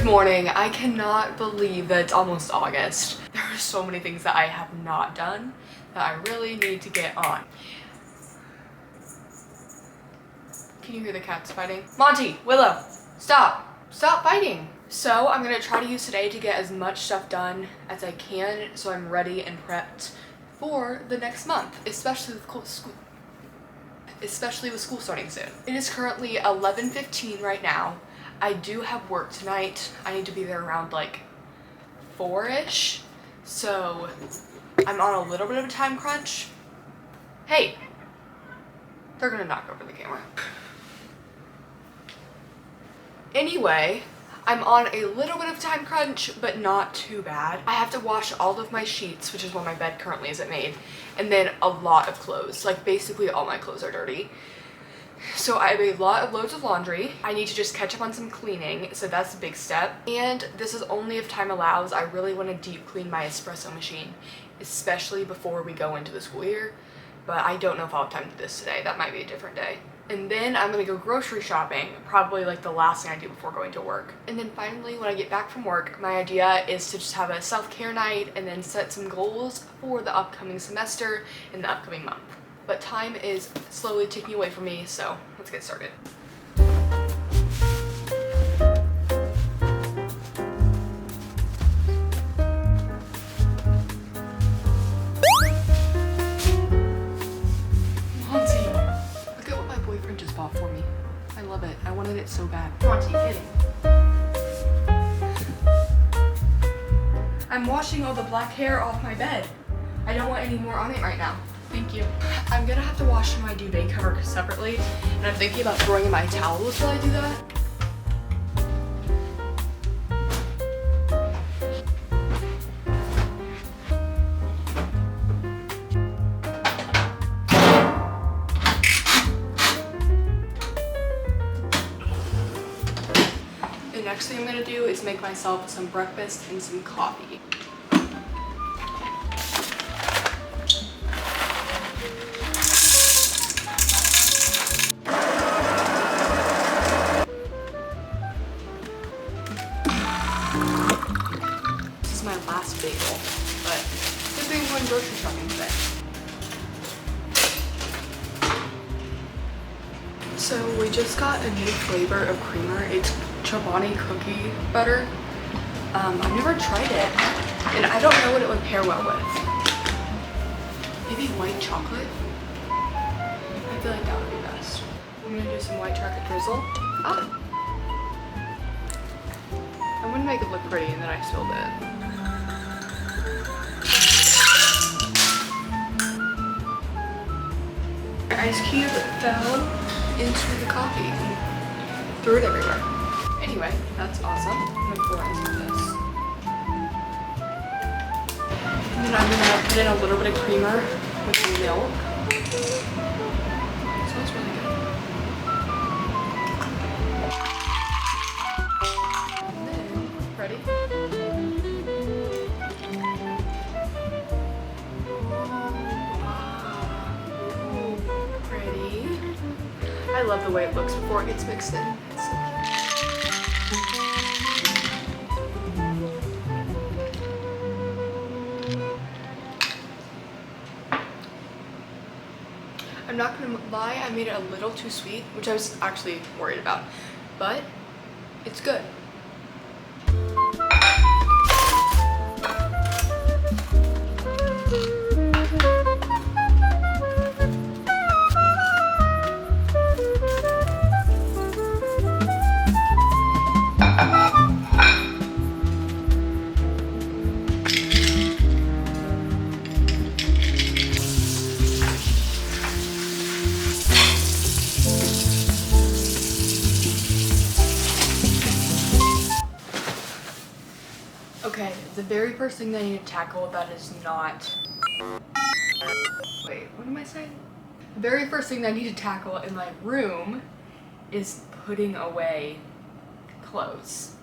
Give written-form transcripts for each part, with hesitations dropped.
Good morning. I cannot believe that it's almost August. There are so many things that I have not done that I really need to get on. Can you hear the cats fighting? Monty, Willow, stop. Stop fighting. So I'm gonna try to use today to get as much stuff done as I can so I'm ready and prepped for the next month, especially with school starting soon. It is currently 11:15 right now. I do have work tonight. I need to be there around like 4-ish. So I'm on a little bit of a time crunch. Hey, they're gonna knock over the camera. Anyway, I'm on a little bit of time crunch, but not too bad. I have to wash all of my sheets, which is why my bed currently isn't made, and then a lot of clothes. Like basically all my clothes are dirty. So I have a lot of loads of laundry. I need to just catch up on some cleaning, so that's a big step. And this is only if time allows. I really want to deep clean my espresso machine, especially before we go into the school year. But I don't know if I'll have time to do this today. That might be a different day. And then I'm gonna go grocery shopping, probably like the last thing I do before going to work. And then finally, when I get back from work, my idea is to just have a self-care night and then set some goals for the upcoming semester and the upcoming month. But time is slowly ticking away from me, so let's get started. Monty, look at what my boyfriend just bought for me. I love it. I wanted it so bad. Monty, get it. I'm washing all the black hair off my bed. I don't want any more on it right now. Thank you. I'm gonna have to wash my duvet cover separately, and I'm thinking about throwing in my towels while I do that. The next thing I'm gonna do is make myself some breakfast and some coffee. My last bagel, but good thing I'm going grocery shopping today. So we just got a new flavor of creamer. It's Chobani cookie butter. I've never tried it, and I don't know what it would pair well with. Maybe white chocolate? I feel like that would be best. I'm gonna do some white chocolate drizzle. I'm gonna make it look pretty, and then I spilled it. Ice cube fell into the coffee and threw it everywhere. Anyway, that's awesome. I'm gonna pour it into this. And then I'm gonna put in a little bit of creamer with some milk. It smells really good. And then, ready? I love the way it looks before it gets mixed in. It's so cute. I'm not gonna lie, I made it a little too sweet, which I was actually worried about, but it's good. Okay, the very first thing that I need to tackle that is not... Wait, what am I saying? The very first thing that I need to tackle in my room is putting away clothes.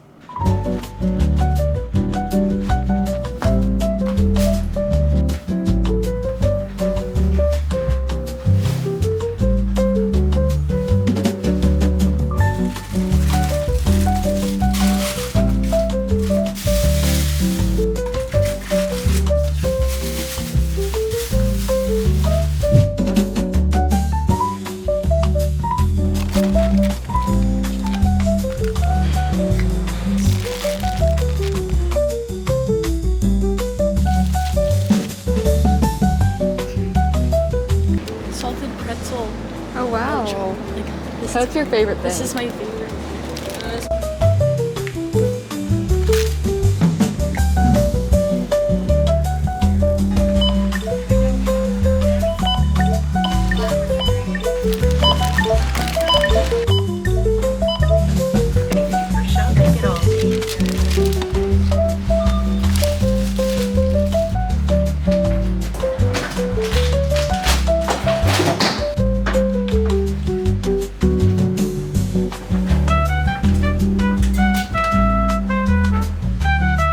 natural. Like, What's your favorite thing? this is my favorite.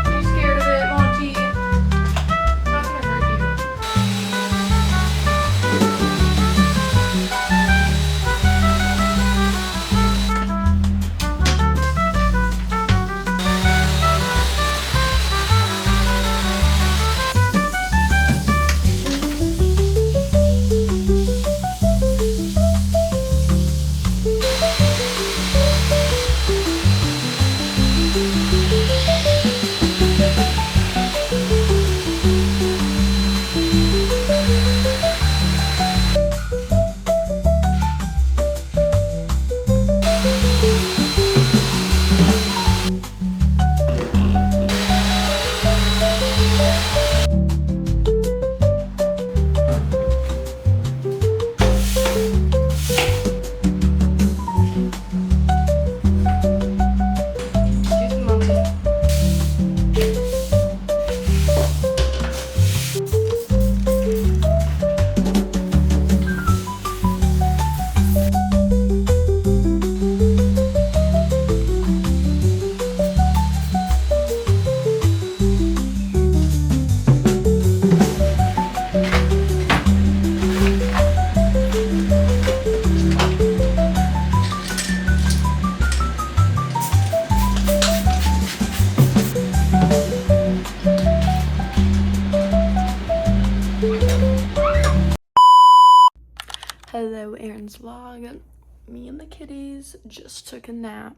You scared of it, Monty? Not gonna hurt you. Excuse me, Monty. Hello, Aaron's vlog. Me and the kitties just took a nap,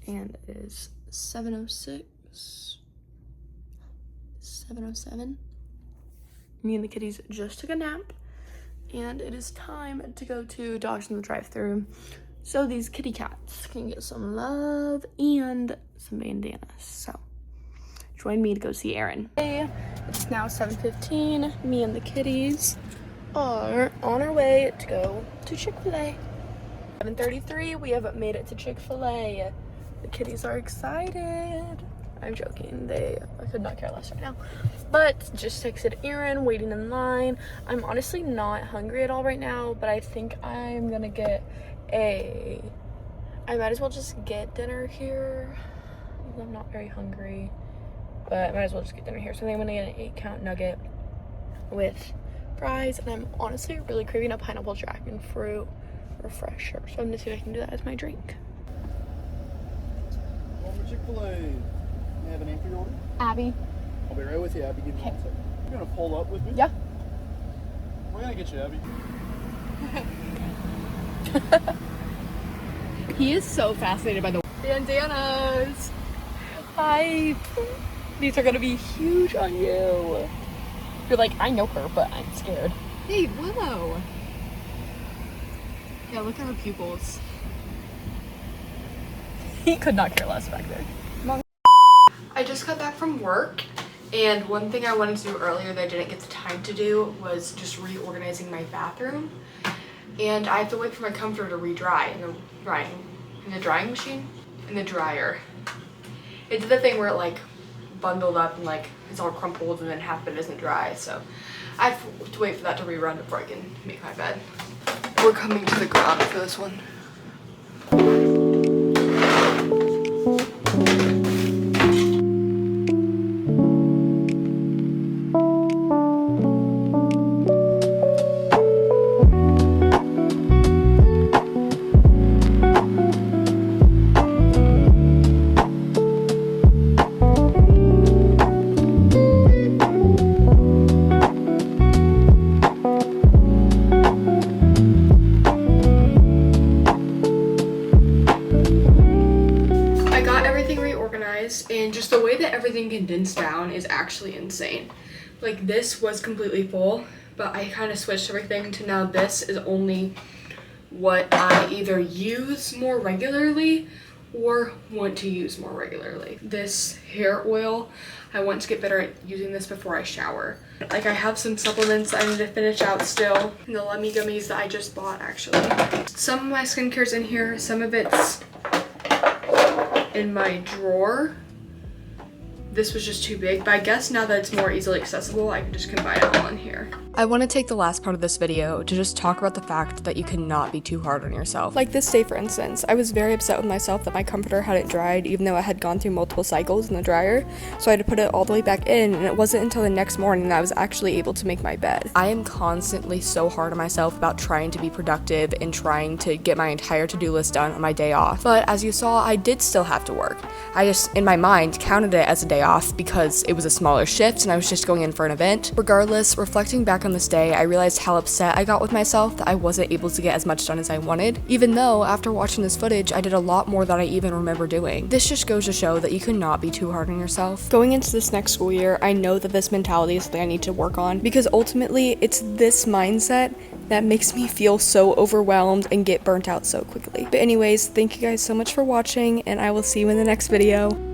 and it is 7:06, 7:07. Me and the kitties just took a nap, and it is time to go to Dogs in the Drive-Thru so these kitty cats can get some love and some bandanas. So join me to go see Aaron. Hey, it's now 7:15. Me and the kitties are on our way to go to Chick-fil-A. 7:33, we have made it to Chick-fil-A. The kitties are excited. I'm joking, I could not care less right now. But just texted Aaron, waiting in line. I'm honestly not hungry at all right now, but I think I'm gonna get I might as well just get dinner here. I'm not very hungry, but I might as well just get dinner here. So I think I'm gonna get an 8-count nugget with fries, and I'm honestly really craving a pineapple dragon fruit refresher, so I'm gonna see if I can do that as my drink. Welcome to Chick-fil-A. You have a name for your order? Abby. I'll be right with you, Abby. Give me 1 second. You're gonna pull up with me? Yeah. We're gonna get you, Abby. He is so fascinated by the Bandanas. Hi. These are gonna be huge on you. You're like, I know her, but I'm scared. Hey, Willow. Yeah, look at her pupils. He could not care less back there. I just got back from work, and one thing I wanted to do earlier that I didn't get the time to do was just reorganizing my bathroom. And I have to wait for my comforter to re-dry in the drying machine, in the dryer. It did the thing where it like bundled up and like it's all crumpled and then half of it isn't dry, so I have to wait for that to rerun before I can make my bed. We're coming to the ground for this one. And just the way that everything condensed down is actually insane. Like this was completely full, but I kind of switched everything to now this is only what I either use more regularly or want to use more regularly. This hair oil, I want to get better at using this before I shower. Like, I have some supplements I need to finish out still. And the Lemmy gummies that I just bought, actually. Some of my skincare's in here, some of it's in my drawer. This was just too big, but I guess now that it's more easily accessible, I can just combine it all in here. I want to take the last part of this video to just talk about the fact that you cannot be too hard on yourself. Like this day, for instance, I was very upset with myself that my comforter hadn't dried even though it had gone through multiple cycles in the dryer, so I had to put it all the way back in, and it wasn't until the next morning that I was actually able to make my bed. I am constantly so hard on myself about trying to be productive and trying to get my entire to-do list done on my day off, but as you saw, I did still have to work. I just, in my mind, counted it as a day off because it was a smaller shift and I was just going in for an event. Regardless, reflecting back on this day, I realized how upset I got with myself that I wasn't able to get as much done as I wanted, even though after watching this footage, I did a lot more than I even remember doing. This just goes to show that you cannot be too hard on yourself. Going into this next school year, I know that this mentality is something I need to work on, because ultimately it's this mindset that makes me feel so overwhelmed and get burnt out so quickly. But anyways, thank you guys so much for watching, and I will see you in the next video.